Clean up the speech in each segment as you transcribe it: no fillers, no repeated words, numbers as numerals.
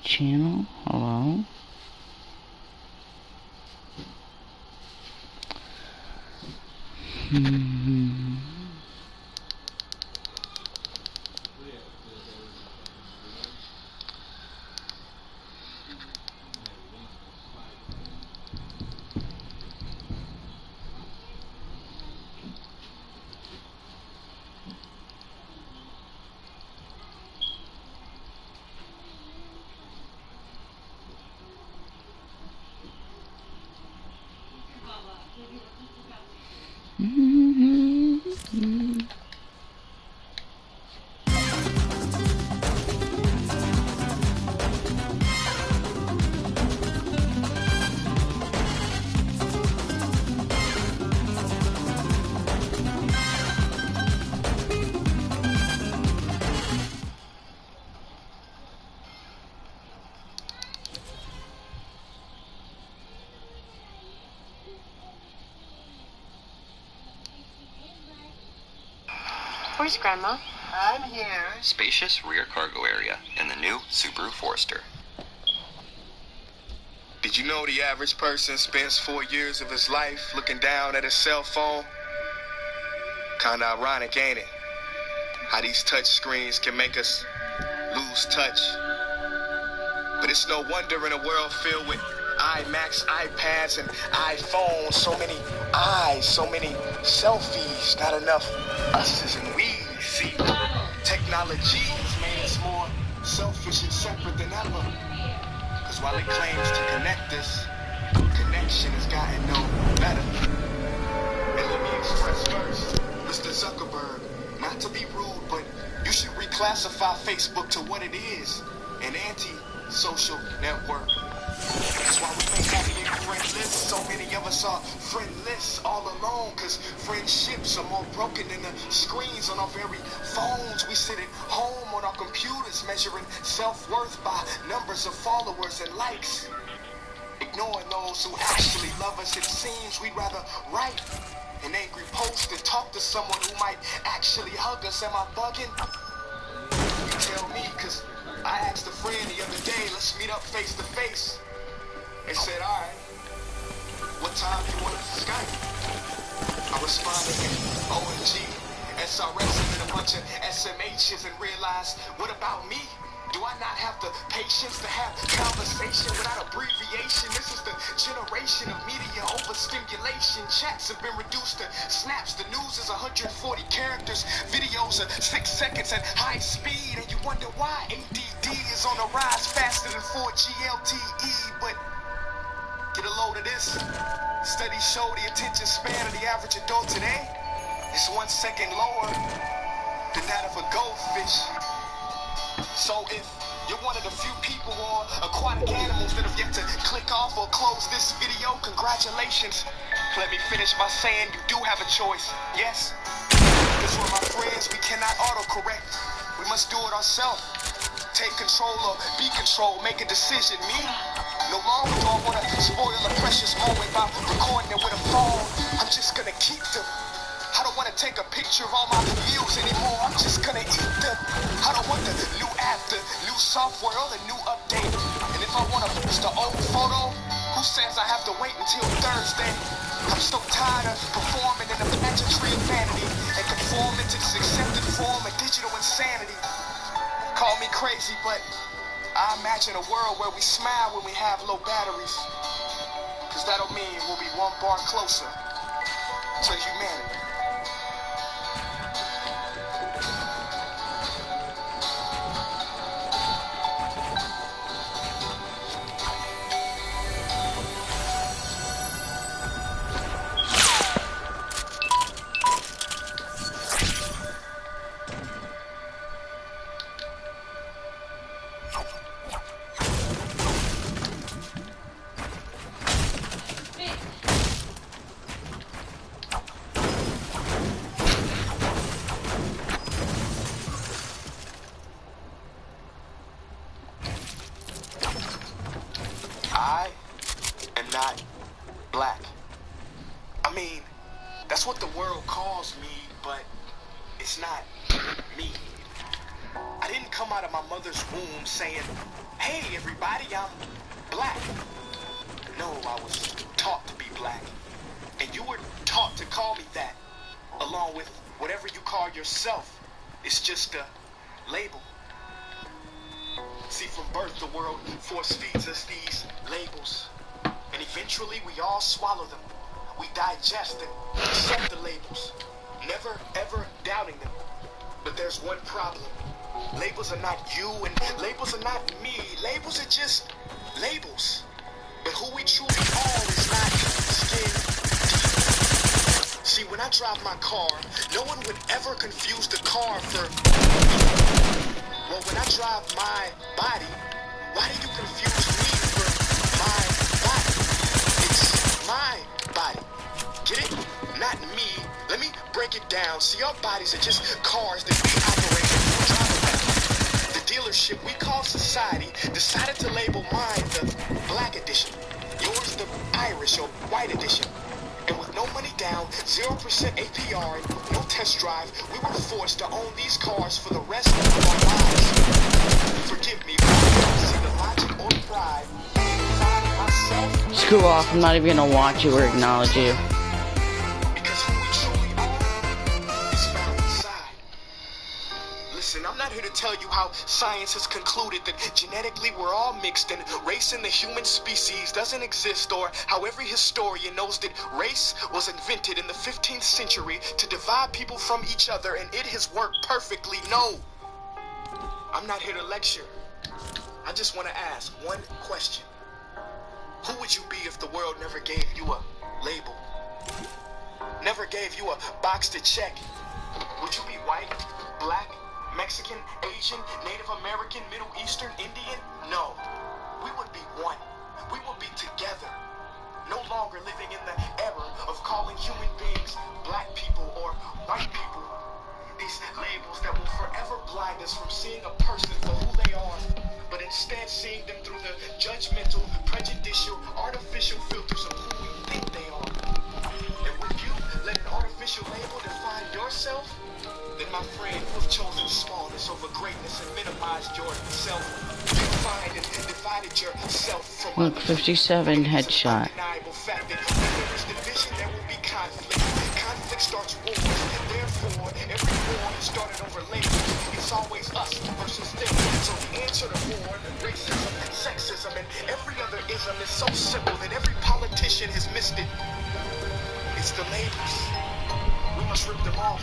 that channel. Hello. Where's Grandma? I'm here. Spacious rear cargo area in the new Subaru Forester. Did you know the average person spends 4 years of his life looking down at his cell phone? Kinda ironic, ain't it? How these touch screens can make us lose touch. But it's no wonder in a world filled with iMacs, iPads, and iPhones, so many eyes, so many selfies, not enough us's and we's. See, technology has made us more selfish and separate than ever. Because while it claims to connect us, connection has gotten no better. And let me express first, Mr. Zuckerberg, not to be rude, but you should reclassify Facebook to what it is, an anti-social network. That's why we may have big friend lists. So many of us are friendless all alone, cause friendships are more broken than the screens on our very phones. We sit at home on our computers measuring self-worth by numbers of followers and likes. Ignoring those who actually love us, it seems we'd rather write an angry post than talk to someone who might actually hug us. Am I bugging? You tell me, cause I asked a friend the other day, let's meet up face to face. They said, alright, what time you want to Skype? I responded with OMG, SRS, and a bunch of SMHs and realized, what about me? Do I not have the patience to have conversation without abbreviation? This is the generation of media overstimulation. Chats have been reduced to snaps. The news is 140 characters. Videos are 6 seconds at high speed. And you wonder why ADD is on the rise faster than 4G LTE. But get a load of this. Studies show the attention span of the average adult today is 1 second lower than that of a goldfish. So if you're one of the few people or aquatic animals that have yet to click off or close this video, congratulations. Let me finish by saying you do have a choice, yes? Because for my friends, we cannot autocorrect. We must do it ourselves. Take control or be controlled, make a decision. Me? No longer do I want to spoil a precious moment by recording it with a phone. I'm just gonna keep them. I don't want to take a picture of all my meals anymore. I'm just gonna eat them. I don't want the new app, the new software, or the new update. And if I want to post an old photo, who says I have to wait until Thursday? I'm so tired of performing in the pageantry of vanity and conforming to this accepted form of digital insanity. Call me crazy, but I imagine a world where we smile when we have low batteries. Cause that'll mean we'll be one bar closer to humanity. I am not black. I mean, that's what the world calls me, but it's not me. I didn't come out of my mother's womb saying, hey everybody, I'm black. No, I was taught to be black. And you were taught to call me that, along with whatever you call yourself. It's just a label. See, from birth, the world force feeds us these labels. And eventually, we all swallow them. We digest and accept the labels, never, ever doubting them. But there's one problem. Labels are not you, and labels are not me. Labels are just labels. But who we truly are is not skin deep. See, when I drive my car, no one would ever confuse the car for... Well, when I drive my body, why do you confuse me for my body? It's my body. Get it? Not me. Let me break it down. See, our bodies are just cars that we operate and drive around. The dealership we call society decided to label mine the black edition, yours the Irish or white edition. And with no money down, 0% APR, and no test drive, we were forced to own these cars for the rest of our lives. Forgive me, but I don't see the logic or pride inside myself. Screw off, I'm not even gonna watch you or acknowledge you. Because who we truly are is found inside. Listen, I'm not here to tell you how science has concluded that genetically we're all mixed and race in the human species doesn't exist, or how every historian knows that race was invented in the 15th century to divide people from each other and it has worked perfectly. No, I'm not here to lecture. I just want to ask one question. Who would you be if the world never gave you a label? Never gave you a box to check? Would you be white, black, Mexican, Asian, Native American, Middle Eastern, Indian? No. We would be one. We would be together. No longer living in the era of calling human beings black people or white people. These labels that will forever blind us from seeing a person for who they are, but instead seeing them through the judgmental, prejudicial, artificial filters of who we think they are. And when you let an artificial label define yourself, then my friend, you have chosen smallness over greatness and minimized yourself. You find and divided yourself from Look, 57 headshot. undeniable fact that when there is division, there will be conflict. Conflict starts wars. Therefore, every war is started over labels. It's always us versus them. So the answer to war, racism, sexism, and every other ism is so simple that every politician has missed it. It's the labels. We must rip them off.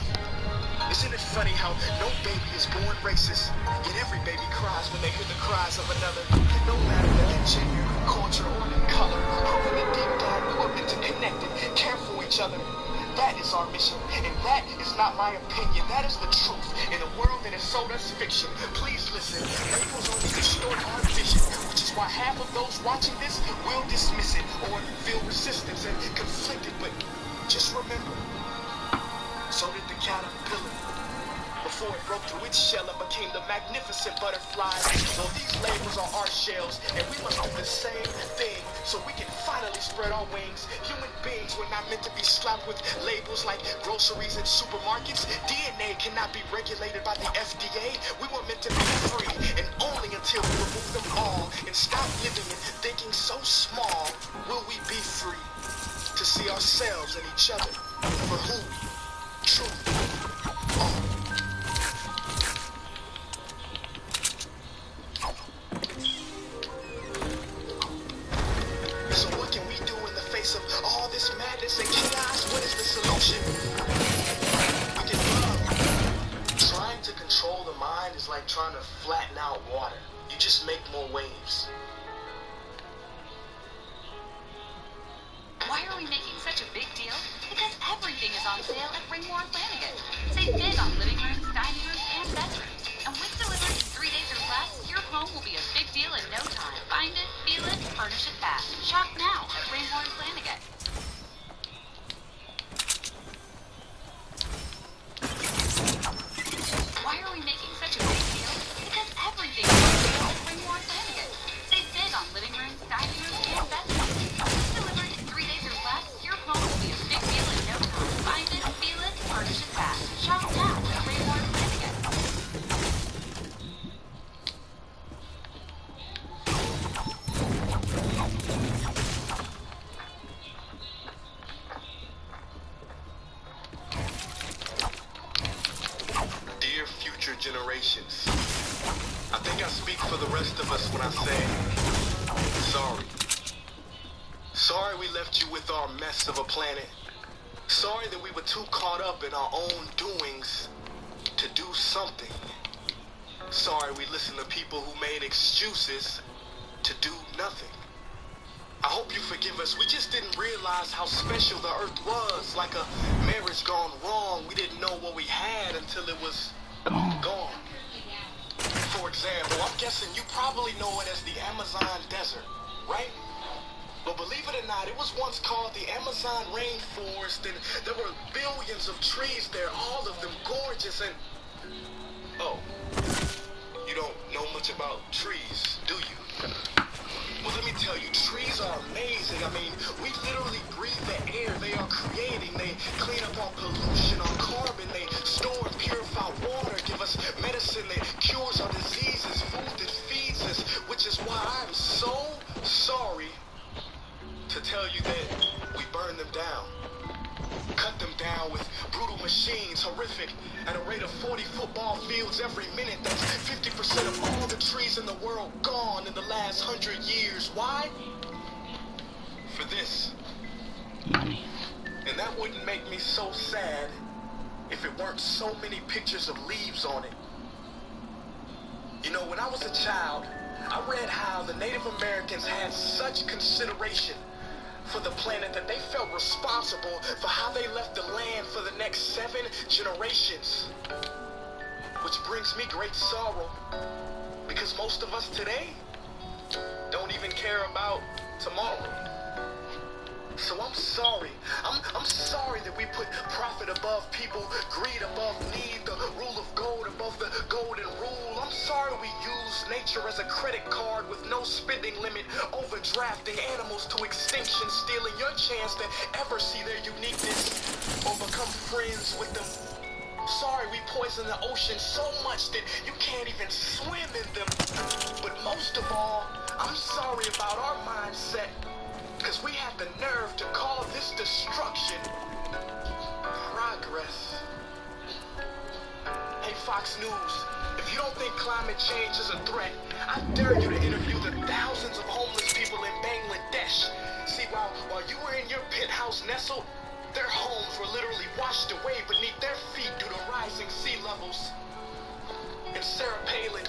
Isn't it funny how no baby is born racist, yet every baby cries when they hear the cries of another? No matter the gender, culture, or color, proving that deep down we were meant to connect and care for each other. That is our mission, and that is not my opinion. That is the truth in a world that has sold us fiction. Please listen, labels only distort our vision, which is why half of those watching this will dismiss it or feel resistance and conflicted. But just remember, so did the caterpillar. Before it broke through its shell and became the magnificent butterfly. Well, these labels are our shells, and we must do the same thing so we can finally spread our wings. Human beings were not meant to be slapped with labels like groceries and supermarkets. DNA cannot be regulated by the FDA. We were meant to be free, and only until we remove them all and stop living and thinking so small will we be free to see ourselves and each other for who we truly are. So what can we do in the face of all this madness and chaos? What is the solution? We can love. Trying to control the mind is like trying to flatten out water. You just make more waves. Why are we making such a big deal? Because everything is on sale at Ringmore and Flanagan. Save big on living rooms, dining rooms, and bedrooms. And with delivery in 3 days or less, your home will be a big deal in no time. Find it, feel it, furnish it fast. Shop now at Ringmore and Flanagan. Why are we making such a big deal? Because everything is on sale at Ringmore and Flanagan. generations. I think I speak for the rest of us when I say, sorry. Sorry we left you with our mess of a planet. Sorry that we were too caught up in our own doings to do something. Sorry we listened to people who made excuses to do nothing. I hope you forgive us. We just didn't realize how special the earth was. Like a marriage gone wrong. We didn't know what we had until it was gone. For example, I'm guessing you probably know it as the Amazon desert, right? But believe it or not, it was once called the Amazon rainforest, and there were billions of trees there, all of them gorgeous, and... Oh, you don't know much about trees, do you? Well, let me tell you, trees are amazing. I mean, we literally breathe the air they are creating. They clean up our pollution, our carbon. They store and purify water, give us medicine that cures our diseases, food that feeds us, which is why I'm so sorry to tell you that we burn them down. Cut them down with brutal machines, horrific, at a rate of 40 football fields every minute. That's 50% of all the trees in the world gone in the last 100 years. Why? For this. Money. And that wouldn't make me so sad if it weren't so many pictures of leaves on it. You know, when I was a child, I read how the Native Americans had such consideration for the planet that they felt responsible for how they left the land for the next 7 generations. Which brings me great sorrow, because most of us today don't even care about tomorrow. So I'm sorry. I'm sorry that we put profit above people, greed above need, the rule of gold above the golden rule. I'm sorry we use nature as a credit card with no spending limit, overdrafting animals to extinction, stealing your chance to ever see their uniqueness or become friends with them. Sorry we poison the ocean so much that you can't even swim in them. But most of all, I'm sorry about our mindset, because we have the nerve to call this destruction progress. Hey, Fox News, if you don't think climate change is a threat, I dare you to interview the thousands of homeless people in Bangladesh. See, while you were in your penthouse nestled, their homes were literally washed away beneath their feet due to rising sea levels. And Sarah Palin,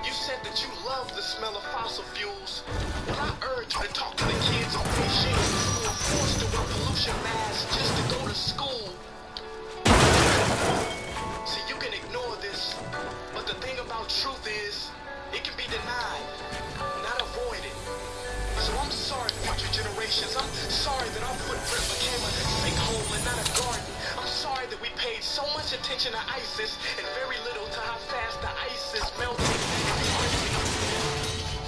you said that you love the smell of fossil fuels. Well, I urge you to talk to the kids in Beijing who are forced to wear pollution masks just to go to school. See, you can ignore this, but the thing about truth is, it can be denied, not avoided. So I'm sorry, future generations. I'm sorry that our footprint became a sinkhole and not a garden. I'm sorry that we paid so much attention to ISIS and very little to how fast the ice is melting.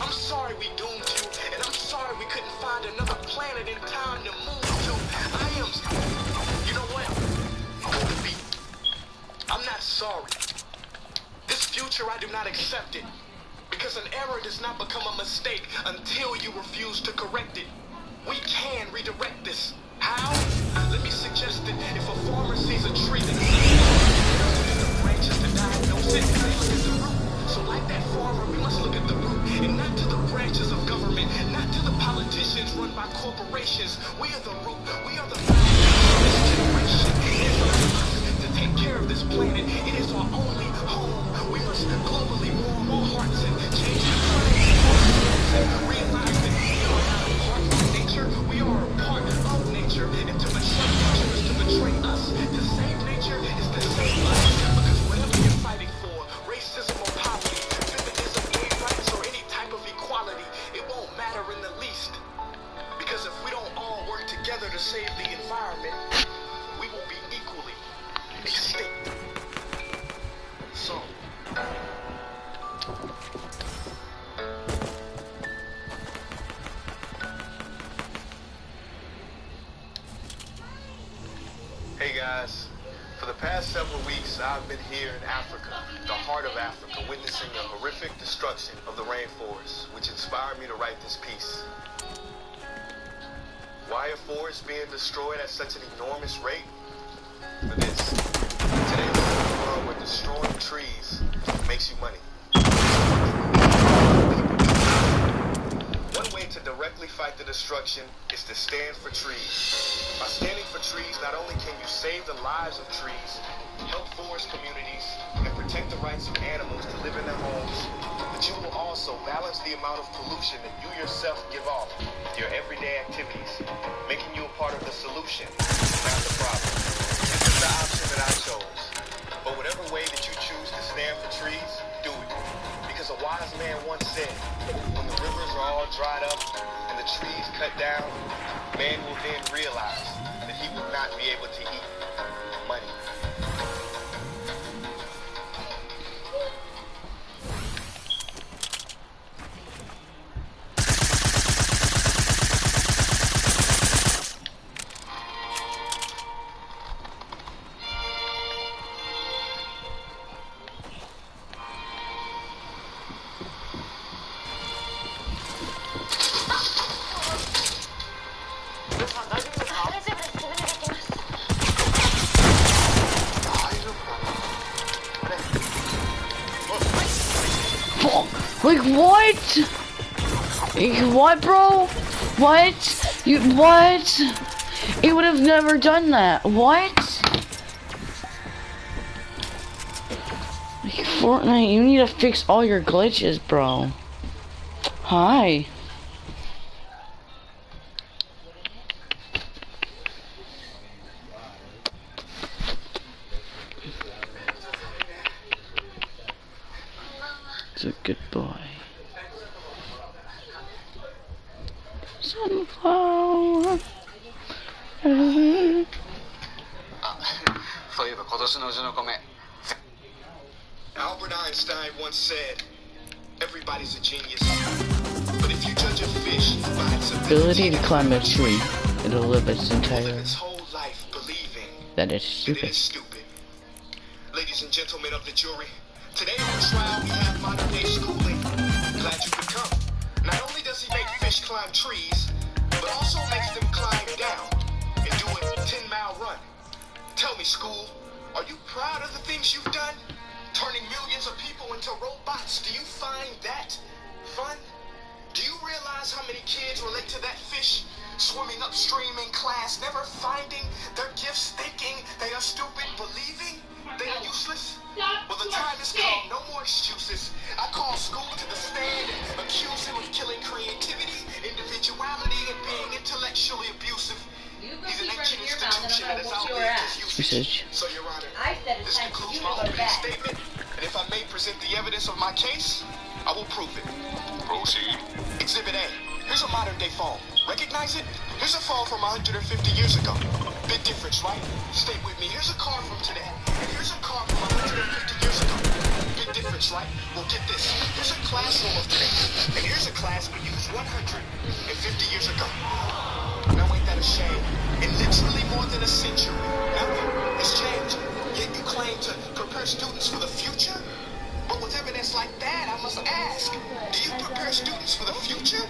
I'm sorry we doomed you, and I'm sorry we couldn't find another planet in time to move to. You know what? I'm not sorry. This future, I do not accept it. Because an error does not become a mistake until you refuse to correct it. We can redirect this. How? Let me suggest that if a farmer sees a tree that needs the branches to diagnose it, they look at the root. So like that farmer, we must look at the root, and not to the branches of government, not to the politicians run by corporations. We are the root. We are the foundation of this generation. It is up to us to take care of this planet. It is our only home. We must globally warm our hearts and change the climate and realize that we are not a part of nature. We are a part of nature. And to betray nature is to betray us. To save nature is to save us. Because whatever you're fighting for, racism or poverty, feminism, gay rights, or any type of equality, it won't matter in the least. Because if we don't all work together to save the environment, we will be equally extinct. So, hey guys, for the past several weeks I've been here in Africa, the heart of Africa, witnessing the horrific destruction of the rainforest, which inspired me to write this piece. Why are forests being destroyed at such an enormous rate? For this. Today we live in a world where destroying trees solution is to stand for trees. By standing for trees, not only can you save the lives of trees, help forest communities, and protect the rights of animals to live in their homes, but you will also balance the amount of pollution that you yourself give off with your everyday activities, making you a part of the solution, not the problem. This is the option that I chose. But whatever way that you choose to stand for trees, do it. Because a wise man once said, when the rivers are all dried up and the trees cut down, man will then realize that he will not be able to eat money. Like what? What, bro? What? You what? It would have never done that. What? Like, Fortnite, you need to fix all your glitches, bro. Hi. It's a good boy. Sunflower. そういえば今年のうちの米 Albert Einstein once said, everybody's a genius, but if you judge a fish by its Ability to climb a tree, it'll live its live entire its whole life believing that it's that it stupid. is stupid. Ladies and gentlemen of the jury, today on trial we have modern day schooling. Glad you could come. Not only does he make fish climb trees, but also makes them climb down and do a 10-mile run. Tell me, school, are you proud of the things you've done? Turning millions of people into robots, do you find that fun? Do you realize how many kids relate to that fish? Swimming upstream in class, never finding their gifts, thinking they are stupid, believing they are useless? Well, the time has come, no more excuses. I call school to the stand and accuse him of killing creativity, individuality, and being intellectually abusive. He's an ancient institution that has outlived his usage. So, Your Honor, this concludes my opening statement, and if I may present the evidence of my case, I will prove it. Proceed. Exhibit A. Here's a modern-day phone. Recognize it? Here's a phone from 150 years ago. Big difference, right? Stay with me. Here's a car from today. And here's a car from 150 years ago. Big difference, right? Well, get this. Here's a classroom of today. And here's a class we used 150 years ago. Now ain't that a shame? In literally more than a century, nothing has changed. Yet you claim to prepare students for the future? But with evidence like that, I must ask, do you prepare students for the future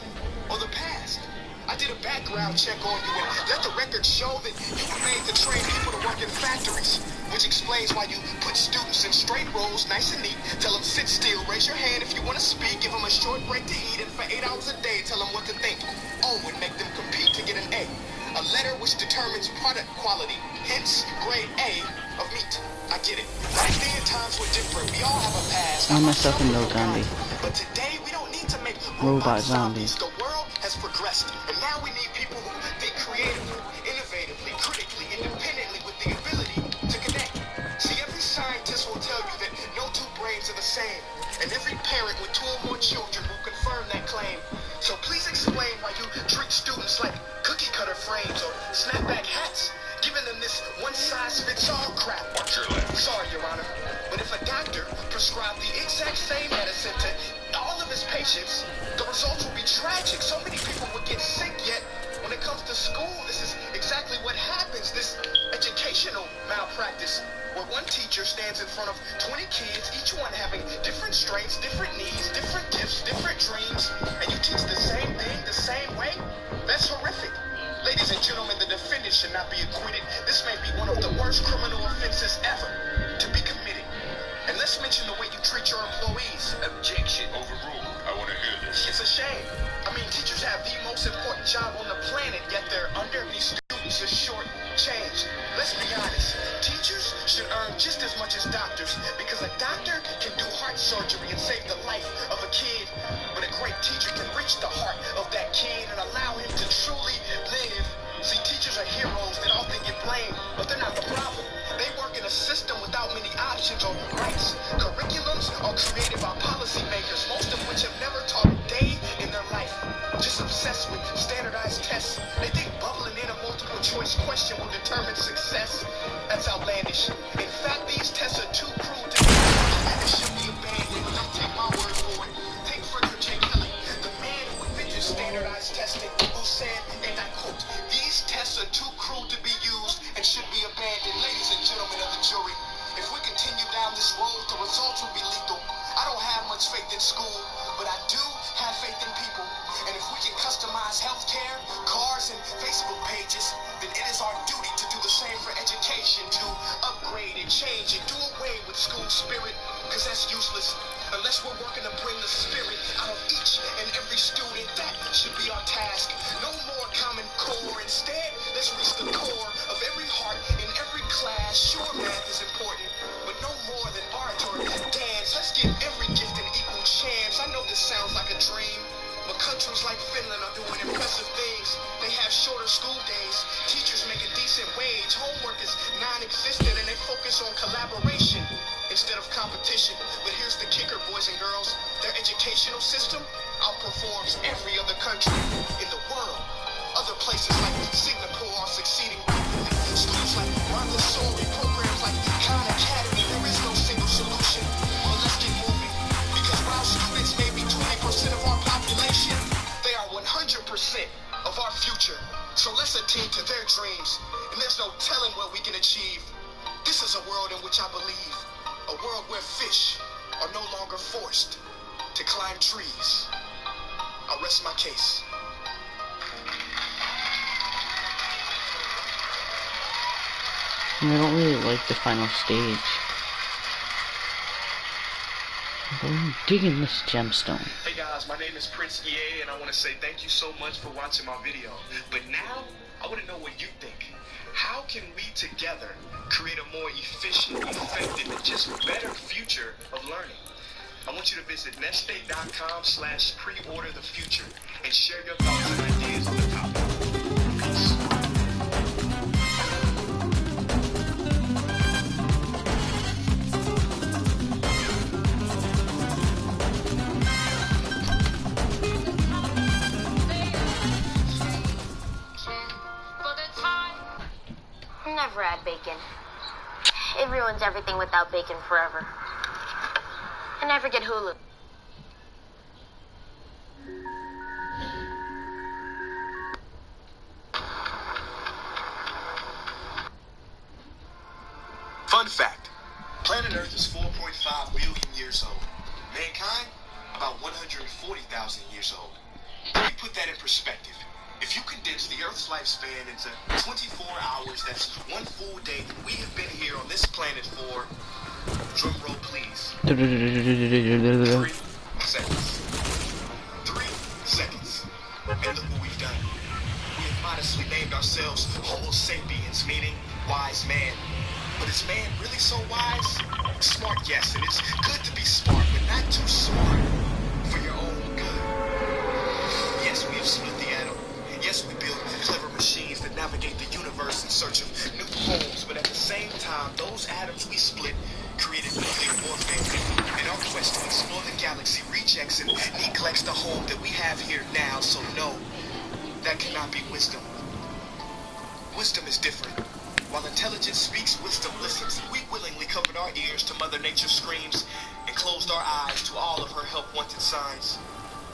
or the past? I did a background check on you and let the record show that you were made to train people to work in factories, which explains why you put students in straight rows, nice and neat, tell them sit still, raise your hand if you want to speak, give them a short break to eat, and for 8 hours a day, tell them what to think. Oh, and make them compete to get an A. A letter which determines product quality, hence grade A of meat. I get it. Back then, times were different. We all have a past. I myself am no zombie. But today, we don't need to make Robot zombies. The world has progressed, and now we need people who think creatively, innovatively, critically, independently, with the ability to connect. See, every scientist will tell you that no two brains are the same, and every parent with 2 or more children will confirm that claim. So please explain why you treat students like cookie-cutter frames or snapback hats, giving them this one-size-fits-all crap. Watch your lip. Sorry, Your Honor, but if a doctor prescribed the exact same medicine to all of his patients, the results would be tragic. So many people would get sick, yet when it comes to school, this is exactly what happens, this educational malpractice, where one teacher stands in front of 20 kids, each one having different strengths, different needs, different gifts, different dreams, and you teach the same thing the same way? That's horrific. Ladies and gentlemen, the defendant should not be acquitted. This may be one of the worst criminal offenses ever to be committed. And let's mention the way you treat your employees. Objection. Overruled. I want to hear this. It's a shame. I mean, teachers have the most important job on the planet, yet they're under these students is short change. Let's be honest. Teachers should earn just as much as doctors, because a doctor can do heart surgery and save the life of a kid, but a great teacher can reach the heart of that kid and allow him to truly live. See, teachers are heroes that often get blamed, but they're not the problem. They work in a system without many options or rights. Curriculums are created by policymakers, most of which have never taught a day in their life. Just obsessed with standardized tests. They think bubbling in a multiple choice question will determine success. That's outlandish. In fact, these tests are too cruel to be and should be abandoned. Don't take my word for it. Take Frederick J. Kelly, the man who invented standardized testing, who said, and I quote, "These tests are too cruel to be used and should be abandoned." Ladies and gentlemen of the jury, if we continue down this road, the results will be lethal. I don't have much faith in school, but I do have faith in people. And if we can customize healthcare, cars, and Facebook pages, then it is our duty to do the same for education, to upgrade and change and do away with school spirit, because that's useless. Unless we're working to bring the spirit out of each and every student, that should be our task. No more Common Core. Instead, let's reach the core of every heart in every class. Sure, math is important, but no more than oratory and dance. Let's give every gift an equal chance. I know this sounds like a dream, but countries like Finland are doing impressive things. They have shorter school days. Teachers make a decent wage. Homework is non-existent, and they focus on collaboration instead of competition. But here's the kicker, boys and girls. Their educational system outperforms every other country in the world. Other places like Singapore are succeeding rapidly. Schools like Montessori, programs like Khan Academy. There is no single solution. But let's get moving, because while students may be 20% of our population, they are 100% of our future. So let's attend to their dreams, and there's no telling what we can achieve. This is a world in which I believe, a world where fish are no longer forced to climb trees. I'll rest my case. I don't really like the final stage. I'm digging this gemstone. Hey guys, my name is Prince EA, and I want to say thank you so much for watching my video. But now, I want to know what you think. How can we together create a more efficient, effective, and just better future of learning? I want you to visit netstate.com/preorder the future and share your thoughts and ideas on the topic. Peace. Never add bacon. It ruins everything without bacon forever. And never get Hulu. Fun fact. Planet Earth is 4.5 billion years old. Mankind, about 140,000 years old. Let me put that in perspective. If you condense the Earth's lifespan into 24 hours, that's one full day. We have been here on this planet for, drum roll please, 3 seconds. 3 seconds. And look what we've done. We have modestly named ourselves Homo sapiens, meaning wise man. But is man really so wise? Smart, yes, and it's good to be smart, but not too smart for your own good. Yes, we have split the atom. Yes, we build clever machines that navigate the universe in search of new homes, but at the same time, those atoms we split created nuclear warfare. In our quest to explore the galaxy, rejects and neglects the home that we have here now, so no, that cannot be wisdom. Wisdom is different. While intelligence speaks, wisdom listens. We willingly covered our ears to Mother Nature's screams and closed our eyes to all of her help-wanted signs.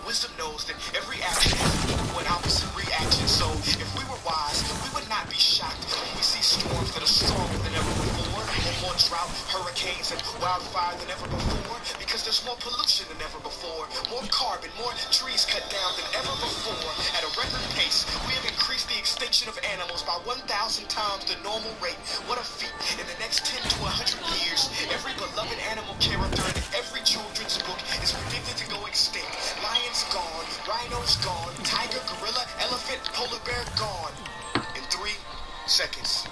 Wisdom knows that every action has an opposite reaction, so if we were wise, we would not be shocked when we see storms that are stronger than ever before, or more drought, hurricanes, and wildfire than ever before, because there's more pollution than ever before, more carbon, more trees cut down than ever before. At a record pace, we have increased the extinction of animals by 1,000 times the normal rate. What a feat. In the next 10 to 100 years, every beloved animal carrier Rhino's gone. Tiger, gorilla, elephant, polar bear gone. In 3 seconds.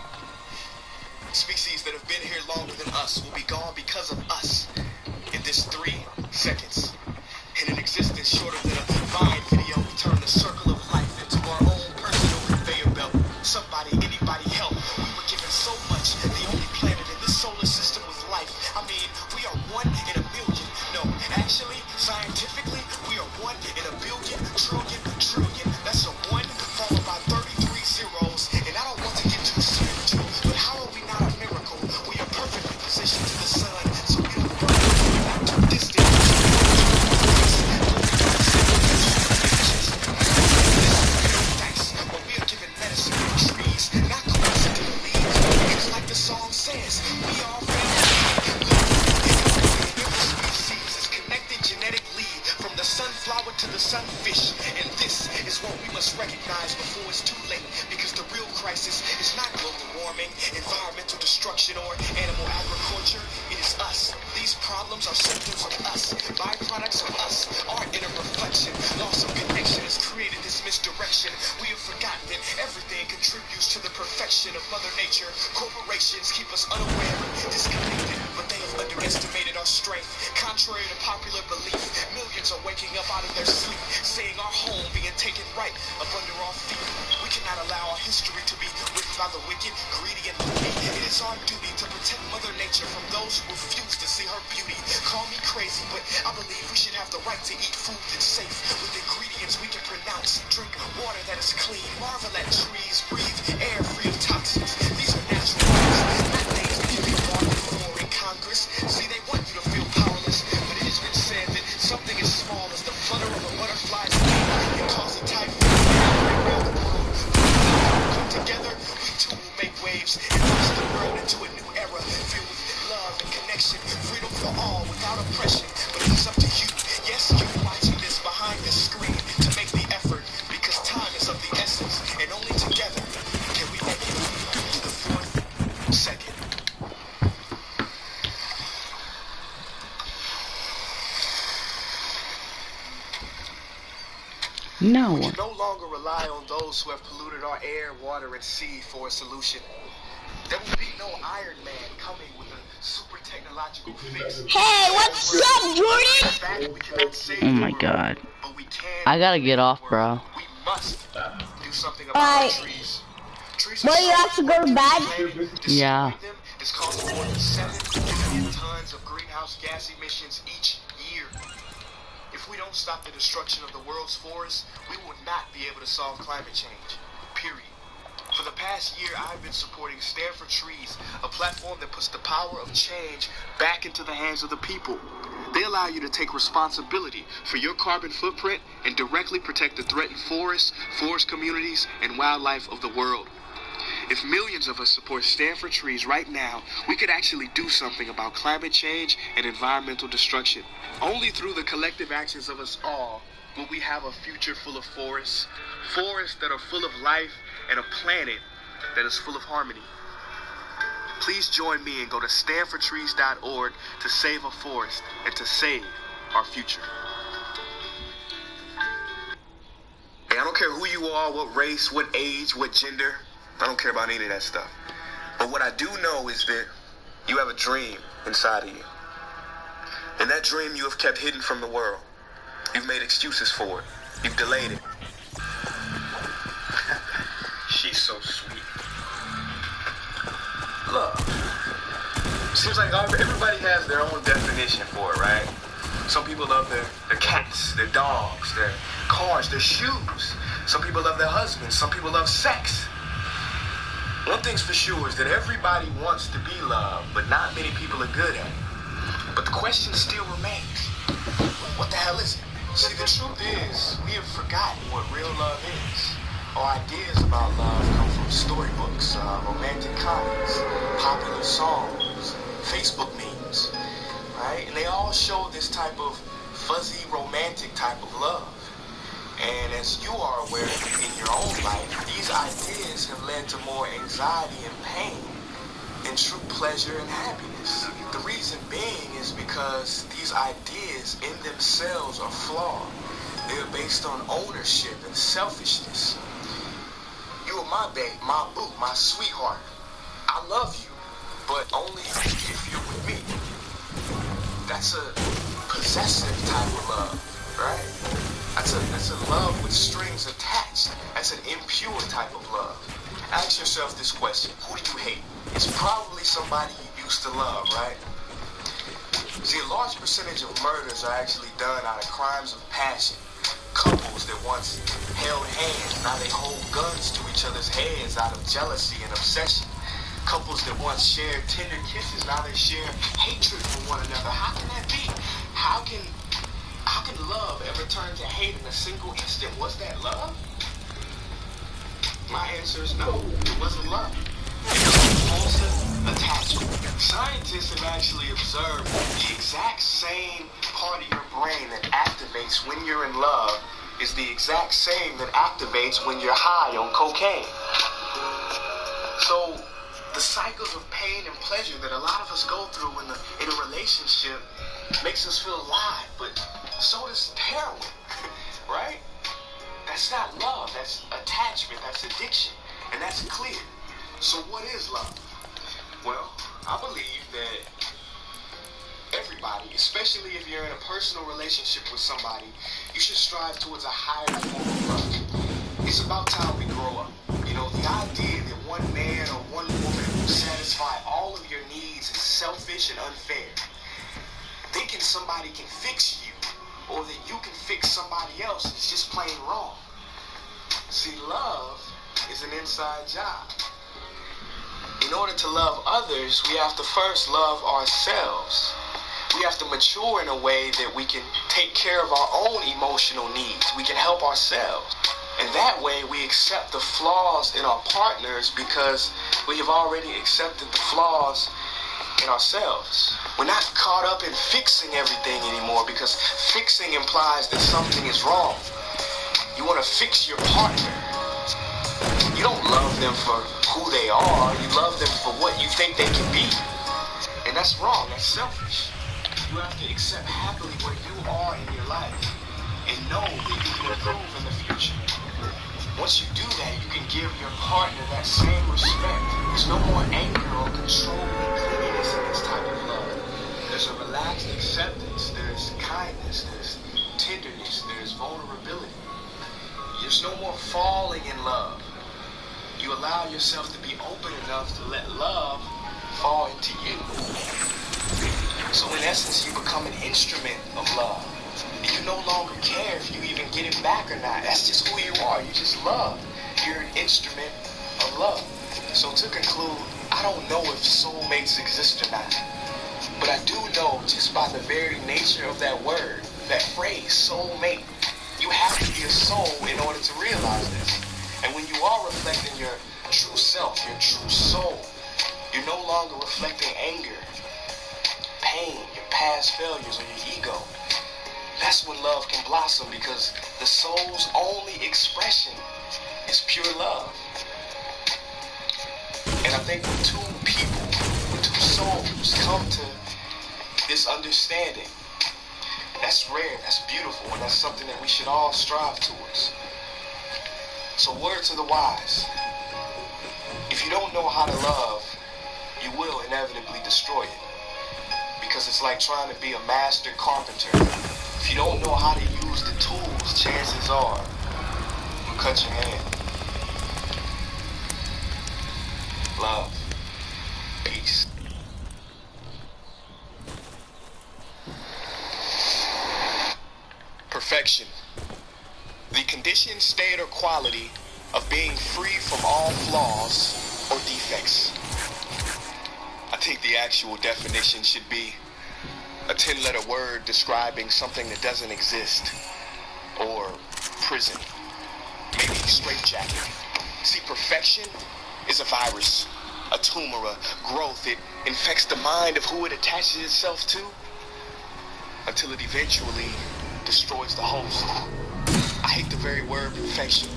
Species that have been here longer than us will be gone because of us. In this 3 seconds. In an existence shorter than a Vine video, we turn the circle of life into our own personal conveyor belt. Somebody, anybody help. We were given so much. The only planet in this solar system with life. I mean, we are 1 in a million. No, actually, scientifically, we are 1 in a billion, trillion. That's a 1 followed by 33 zeros. And I don't want to get too spiritual, but how are we not a miracle? We are perfectly positioned to the sun, so we don't burn. Not too distant. But we are given medicine from trees, not coincidentally, because like the song says, we are family. Every species is connected genetically from the sunflower to the sunfish, and this is what we must recognize before it's too late, because the real crisis is not global warming, environmental destruction, or animal agriculture. It is us. These problems are symptoms of us, byproducts of us. Our inner reflection, loss of connection has created this misdirection. We have forgotten that everything contributes to the perfection of Mother Nature. Corporations keep us unaware, disconnected, but they have underestimated our strength. Contrary to popular belief, millions are waking up out of their sleep, seeing our home being taken right up under our feet. We cannot allow our history to be written by the wicked, greedy, and loony. It is our duty to protect Mother Nature from those who refuse to see her beauty. Call me crazy, but I believe we should have the right to eat food that's safe, with ingredients we can pronounce. Drink water that is clean, marvel at trees, breathe air free of toxins. These are natural rights, not things that can be bargained for in Congress. See, they want you to feel powerless, but it has been said that something as small as the flutter of a butterfly's wing can cause a typhoon to operate around the world. Come together, we too will make waves and push the world into a new era filled with love and connection, freedom for all without oppression. But it is up to you, yes, you watching this behind this screen, to make the effort, because time is of the essence, and only together can we make it to the 4th second. No. We can no longer rely on those who have polluted our air, water, and sea for a solution. There will be no Iron Man coming with a super technological fix. Hey, what's up, Jordan? In fact, we cannot save Oh the my world, God. but we can I gotta get save the off, world. bro. We must do something about Alright. our trees. Trees Well, you have to go to bed? Yeah. Them is causing more than 7 billion tons of greenhouse gas emissions each year. If we don't stop the destruction of the world's forests, we will not be able to solve climate change. Period. For the past year, I've been supporting Stand for Trees, a platform that puts the power of change back into the hands of the people. They allow you to take responsibility for your carbon footprint and directly protect the threatened forests, forest communities, and wildlife of the world. If millions of us support Stand for Trees right now, we could actually do something about climate change and environmental destruction. Only through the collective actions of us all will we have a future full of forests, forests that are full of life, and a planet that is full of harmony. Please join me and go to standfortrees.org to save a forest and to save our future. Hey, I don't care who you are, what race, what age, what gender. I don't care about any of that stuff. But what I do know is that you have a dream inside of you. And that dream you have kept hidden from the world. You've made excuses for it. You've delayed it. She's so sweet. Love. Seems like everybody has their own definition for it, right? Some people love their cats, their dogs, their cars, their shoes. Some people love their husbands. Some people love sex. One thing's for sure is that everybody wants to be loved, but not many people are good at it. But the question still remains, what the hell is it? See, the truth is, we have forgotten what real love is. Our ideas about love come from storybooks, romantic comedies, popular songs, Facebook memes, right? And they all show this type of fuzzy, romantic type of love. And as you are aware in your own life, these ideas have led to more anxiety and pain than true pleasure and happiness. The reason being is because these ideas in themselves are flawed. They are based on ownership and selfishness. You are my babe, my boo, my sweetheart. I love you, but only if you're with me. That's a possessive type of love, right? That's a love with strings attached. That's an impure type of love. Ask yourself this question: who do you hate? It's probably somebody you used to love, right? See, a large percentage of murders are actually done out of crimes of passion. Couples that once held hands, now they hold guns to each other's heads out of jealousy and obsession. Couples that once shared tender kisses, now they share hatred for one another. How can that be? How can love ever turn to hate in a single instant? Was that love? My answer is no. It wasn't love. It was compulsive attachment. Scientists have actually observed the exact same part of your brain that activates when you're in love is the exact same that activates when you're high on cocaine. So the cycles of pain and pleasure that a lot of us go through in a relationship makes us feel alive, but so does heroin, right? That's not love, that's attachment, that's addiction, and that's clear. So what is love? Well, I believe that everybody, especially if you're in a personal relationship with somebody, you should strive towards a higher form of love. It's about time we grow up. You know, the idea that one man or one woman will satisfy all of your needs is selfish and unfair. Thinking somebody can fix you or that you can fix somebody else is just plain wrong. See, love is an inside job. In order to love others, we have to first love ourselves. We have to mature in a way that we can take care of our own emotional needs. We can help ourselves. And that way we accept the flaws in our partners because we have already accepted the flaws in ourselves. We're not caught up in fixing everything anymore because fixing implies that something is wrong. You want to fix your partner. You don't love them for who they are. You love them for what you think they can be. And that's wrong. That's selfish. You have to accept happily what you are in your life and know that you can improve in the future. Once you do that, you can give your partner that same respect. There's no more anger or control and clinginess in this type of love. There's a relaxed acceptance. There's kindness. There's tenderness. There's vulnerability. There's no more falling in love. You allow yourself to be open enough to let love fall into you. So in essence, you become an instrument of love. And you no longer care if you even get it back or not. That's just who you are. You just love. You're an instrument of love. So to conclude, I don't know if soulmates exist or not. But I do know just by the very nature of that word, that phrase, soulmate, you have to be a soul in order to realize this. And when you are reflecting your true self, your true soul, you're no longer reflecting anger, pain, your past failures, or your ego. That's when love can blossom because the soul's only expression is pure love. And I think when two people, when two souls come to this understanding, that's rare, that's beautiful, and that's something that we should all strive towards. So word to the wise, if you don't know how to love, you will inevitably destroy it. Because it's like trying to be a master carpenter. If you don't know how to use the tools, chances are you'll cut your hand. Love. Peace. Perfection. The condition, state, or quality of being free from all flaws or defects. I think the actual definition should be a 10-letter word describing something that doesn't exist, or prison, maybe straitjacket. See, perfection is a virus, a tumor, a growth. It infects the mind of who it attaches itself to until it eventually destroys the host. I hate the very word perfection.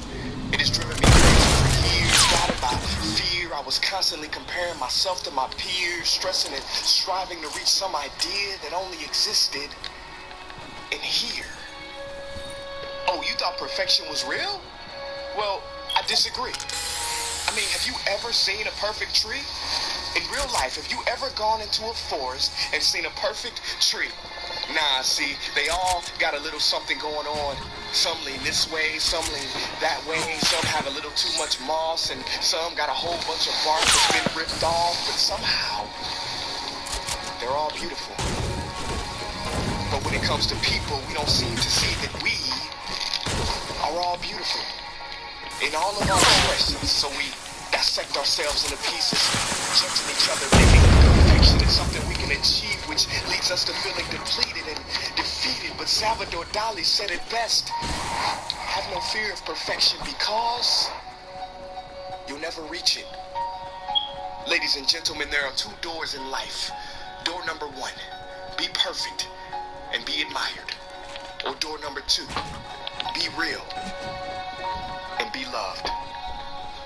It has driven me crazy for years, guided by fear. I was constantly comparing myself to my peers, stressing and striving to reach some idea that only existed in here. Oh, you thought perfection was real? Well, I disagree. I mean, have you ever seen a perfect tree? In real life, have you ever gone into a forest and seen a perfect tree? Nah, see, they all got a little something going on. Some lean this way, some lean that way, some have a little too much moss, and some got a whole bunch of bark that's been ripped off, but somehow, they're all beautiful. But when it comes to people, we don't seem to see that we are all beautiful in all of our expressions, so we dissect ourselves into pieces, judging each other, thinking perfection is something we can achieve, which leads us to feeling depleted and defeated. But Salvador Dali said it best: have no fear of perfection because you'll never reach it. Ladies and gentlemen, there are two doors in life. Door number one, be perfect and be admired. Or door number two, be real and be loved.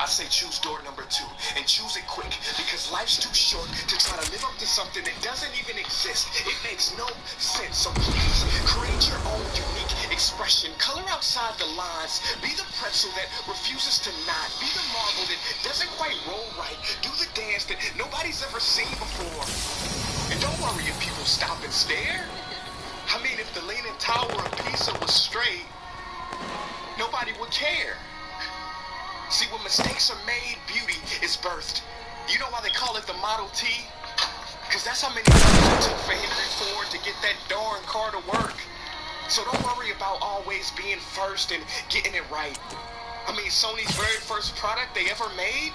I say choose door number two, and choose it quick, because life's too short to try to live up to something that doesn't even exist. It makes no sense. So please create your own unique expression. Color outside the lines. Be the pretzel that refuses to nod. Be the marble that doesn't quite roll right. Do the dance that nobody's ever seen before. And don't worry if people stop and stare. I mean, if the Leaning Tower of Pisa was straight, nobody would care. See, when mistakes are made, beauty is birthed. You know why they call it the Model T? Because that's how many years it took for Henry Ford to get that darn car to work. So don't worry about always being first and getting it right. I mean, Sony's very first product they ever made,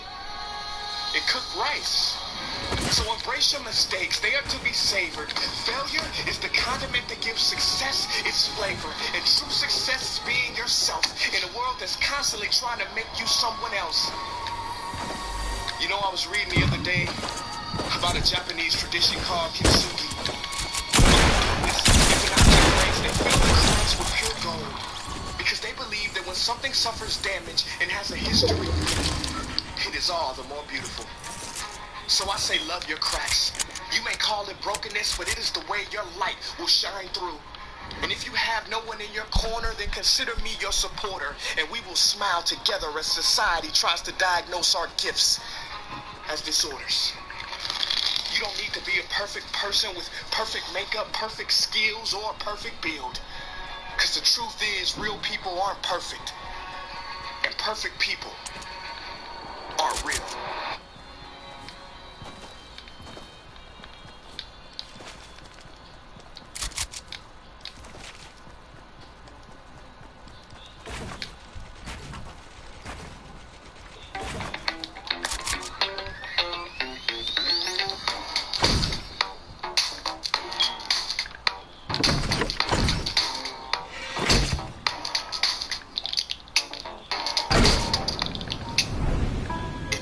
it cooked rice. So embrace your mistakes. They are to be savored. Failure is the condiment that gives success its flavor. And true success is being yourself in a world that's constantly trying to make you someone else. You know, I was reading the other day about a Japanese tradition called kintsugi. It's an object race that fill the cracks with pure gold, because they believe that when something suffers damage and has a history, it is all the more beautiful. So I say love your cracks. You may call it brokenness, but it is the way your light will shine through. And if you have no one in your corner, then consider me your supporter, and we will smile together as society tries to diagnose our gifts as disorders. You don't need to be a perfect person with perfect makeup, perfect skills, or a perfect build. Because the truth is, real people aren't perfect. And perfect people are real.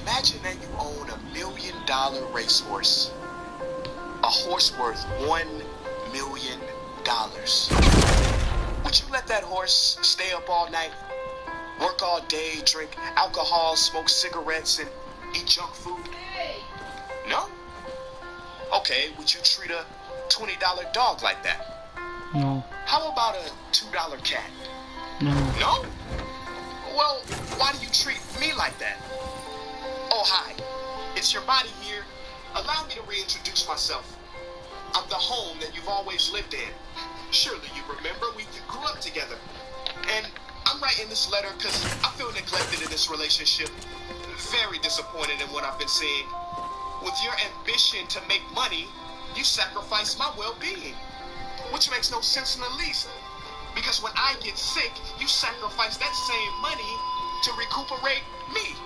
Imagine that you own $1 million racehorse. A horse worth $1 million. Would you let that horse stay up all night, work all day, drink alcohol, smoke cigarettes, and eat junk food? No? Okay, would you treat a $20 dog like that? No. How about a $2 cat? No. No? Well, why do you treat me like that? Oh, hi. It's your body here. Allow me to reintroduce myself. I'm the home that you've always lived in. Surely you remember we grew up together. And I'm writing this letter because I feel neglected in this relationship. Very disappointed in what I've been seeing. With your ambition to make money, you sacrifice my well-being. Which makes no sense in the least. Because when I get sick, you sacrifice that same money to recuperate me.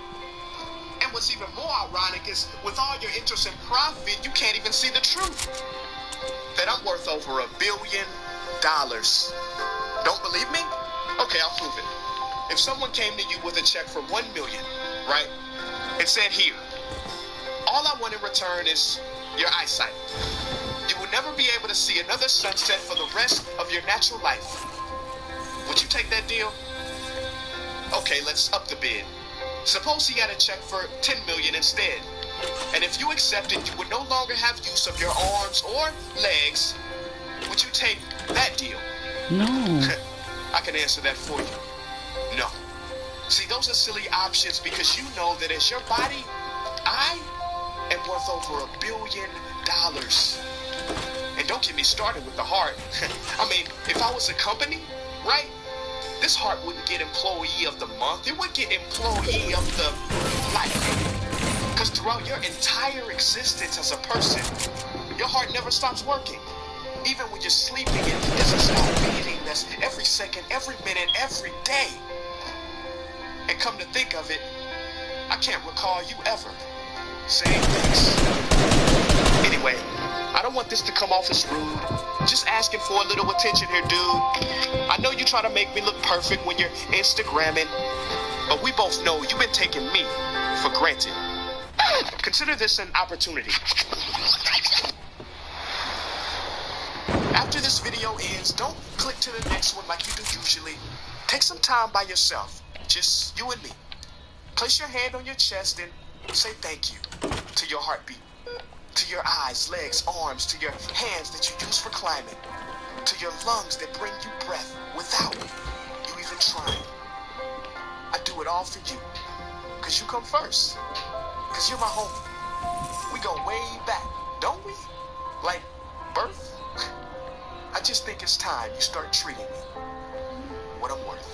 And what's even more ironic is, with all your interest in profit, you can't even see the truth. That I'm worth over $1 billion. Don't believe me? Okay, I'll prove it. If someone came to you with a check for $1 million, right, and said, here, all I want in return is your eyesight. You will never be able to see another sunset for the rest of your natural life. Would you take that deal? Okay, let's up the bid. Suppose he had a check for $10 million instead. And if you accepted, you would no longer have use of your arms or legs. Would you take that deal? No. I can answer that for you. No. See, those are silly options because you know that as your body, I am worth over $1 billion. And don't get me started with the heart. I mean, if I was a company, right? This heart wouldn't get employee of the month. It would get employee of the life. Because throughout your entire existence as a person, your heart never stops working. Even when you're sleeping, it doesn't stop beating. That's every second, every minute, every day. And come to think of it, I can't recall you ever saying thanks. Anyway, I don't want this to come off as rude. Just asking for a little attention here, dude. I know you try to make me look perfect when you're Instagramming, but we both know you've been taking me for granted. Consider this an opportunity. After this video ends, don't click to the next one like you do usually. Take some time by yourself, just you and me. Place your hand on your chest and say thank you to your heartbeat, to your eyes, legs, arms, to your hands that you use for climbing, to your lungs that bring you breath without you even trying. I do it all for you, because you come first, because you're my homie. We go way back, don't we? Like birth? I just think it's time you start treating me what I'm worth.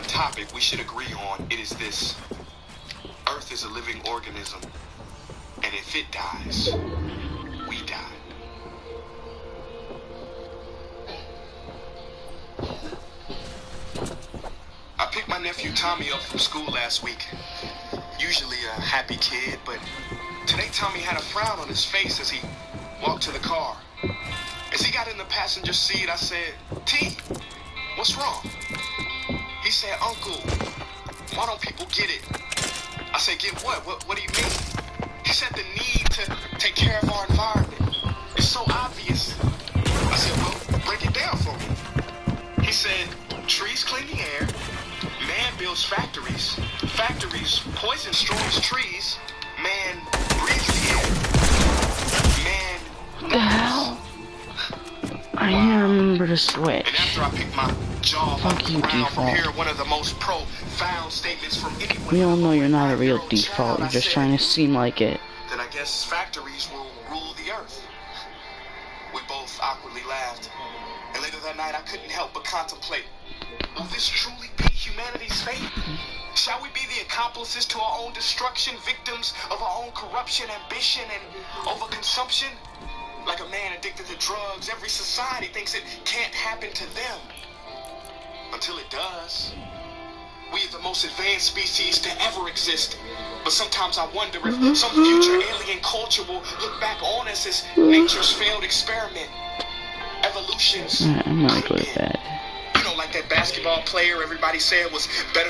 Topic we should agree on, it is this: Earth is a living organism, and if it dies, we die. I picked my nephew Tommy up from school last week. Usually a happy kid, but today Tommy had a frown on his face as he walked to the car. As he got in the passenger seat, I said, "T, what's wrong?" He said, "Uncle, why don't people get it?" I said, "Get what? What do you mean?" He said, "The need to take care of our environment. It's so obvious." I said, "Well, break it down for me." He said, "Trees clean the air. Man builds factories. Factories poison destroys trees. Man breathes the air. Man..." What the hell? I need to remember to switch. And after I picked my jaw off the Fucking ground from default. here, one of the most profound statements from anyone. We all know you're not a real default. You're just trying to seem like it. Then I guess factories will rule the earth. We both awkwardly laughed. And later that night, I couldn't help but contemplate: will this truly be humanity's fate? Shall we be the accomplices to our own destruction, victims of our own corruption, ambition, and overconsumption? Like a man addicted to drugs, every society thinks it can't happen to them. Until it does. We are the most advanced species to ever exist. But sometimes I wonder if some future alien culture will look back on us as nature's failed experiment. Evolution's I'm gonna go to bed. You know, like that basketball player everybody said was better than